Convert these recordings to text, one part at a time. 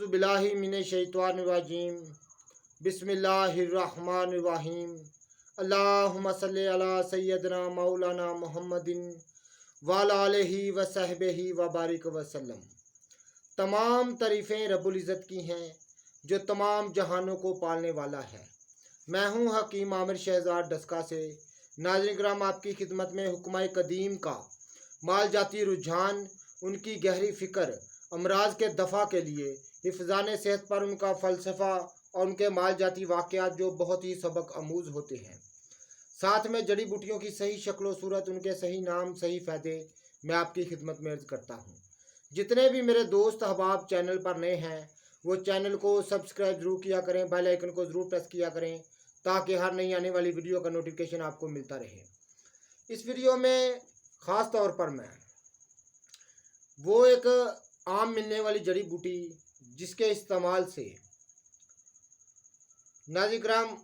औज़ु बिल्लाहि मिनश शैतानिर रजीम बिस्मिल्लाहिर रहमानिर रहीम अल्लाहुम्मा सल्लि अला सय्यदना मौलाना मुहम्मदिन व अला आलिहि व सहबिहि व बारिक वसल्लम। तमाम तारीफ़ें रब्बुल इज़्ज़त की हैं जो तमाम जहानों को पालने वाला है। मैं हूँ हकीम आमिर शहज़ाद डस्का से। नाज़रीन किराम, आपकी खिदमत में हुक्माए कदीम का माल जाती रुझान, उनकी गहरी फ़िक्र, अमराज के दफ़ा के लिए हिफ़्ज़ान सेहत पर उनका फ़लसफ़ा और उनके माल जाती वाक़यात जो बहुत ही सबक आमूज़ होते हैं। साथ में जड़ी बूटियों की सही शक्ल व सूरत, उनके सही नाम, सही फ़ायदे मैं आपकी खिदमत में अर्ज़ करता हूँ। जितने भी मेरे दोस्त अहबाब चैनल पर नए हैं वो चैनल को सब्सक्राइब ज़रूर किया करें, बेल आइकन को ज़रूर प्रेस किया करें ताकि हर नई आने वाली वीडियो का नोटिफिकेशन आपको मिलता रहे। इस वीडियो में ख़ास तौर पर मैं वो एक आम मिलने वाली जड़ी बूटी जिसके इस्तेमाल से नाज़रीन किराम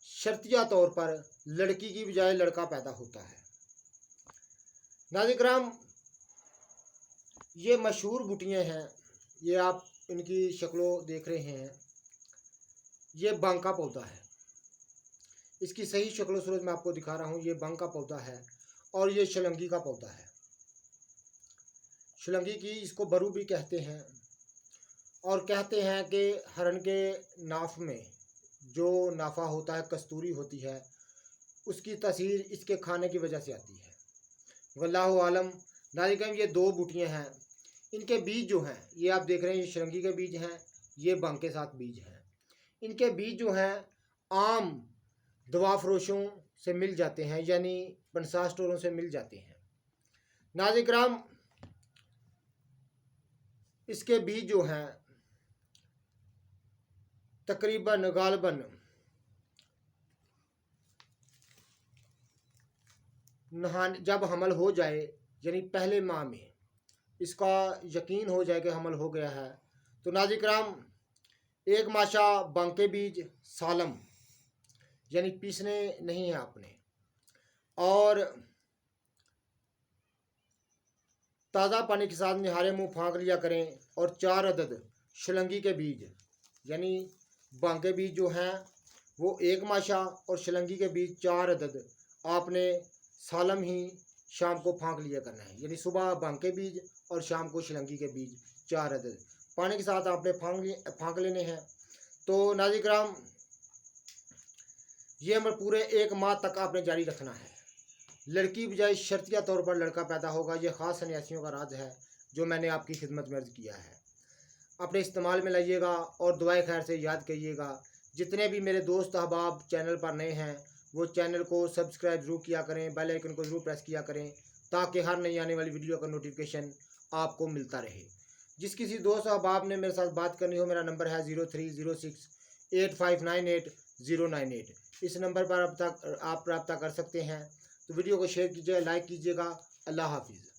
शर्तिया तौर पर लड़की की बजाय लड़का पैदा होता है। नाज़रीन किराम, ये मशहूर बूटियाँ हैं, ये आप इनकी शक्लों देख रहे हैं। ये बांग का पौधा है, इसकी सही शक्ल सूरत मैं आपको दिखा रहा हूँ। ये बांग का पौधा है और ये शलंगी का पौधा है। शलंगी की इसको बरू भी कहते हैं और कहते हैं कि हरण के नाफ में जो नाफा होता है, कस्तूरी होती है, उसकी तसीर इसके खाने की वजह से आती है। वल्लाहु आलम। नाज़रीन, ये दो बूटियाँ हैं, इनके बीज जो हैं ये आप देख रहे हैं, ये शलंगी के बीज हैं, ये बांग के साथ बीज हैं। इनके बीज जो हैं आम दवा फरोशों से मिल जाते हैं, यानी पंसार स्टोरों से मिल जाते हैं। नाज़रीन किराम, इसके बीज जो हैं तकरीबन गालबन जब हमल हो जाए, यानी पहले माह में इसका यकीन हो जाए कि हमल हो गया है, तो नाज़रीन किराम एक माशा बांग के बीज सालम, यानी पीसने नहीं है आपने, और ताज़ा पानी के साथ निहारे मुँह फाँक लिया करें। और 4 अदद शलंगी के बीज, यानी बांग के बीज जो हैं वो एक माशा और शलंगी के बीज 4 अदद आपने सालम ही शाम को फाँक लिया करना है। यानी सुबह बांग के बीज और शाम को शलंगी के बीज 4 अदद पानी के साथ आपने फाँक लेने हैं। तो नाज़रीन किराम, ये हमें पूरे 1 माह तक आपने जारी रखना है। लड़की बजाय शर्तिया तौर पर लड़का पैदा होगा। ये ख़ास सन्यासियों का राज है जो मैंने आपकी खिदमत में अर्ज़ किया है। अपने इस्तेमाल में लाइएगा और दुआए खैर से याद करिएगा। जितने भी मेरे दोस्त अहबाब चैनल पर नए हैं वो चैनल को सब्सक्राइब ज़रूर किया करें, बेल आइकन को ज़रूर प्रेस किया करें ताकि हर नई आने वाली वीडियो का नोटिफिकेशन आपको मिलता रहे। जिस किसी दोस्त अहबाब ने मेरे साथ बात करनी हो, मेरा नंबर है 03068598 इस नंबर पर आप रब्ता कर सकते हैं। तो वीडियो को शेयर कीजिएगा, लाइक कीजिएगा। अल्लाह हाफिज़।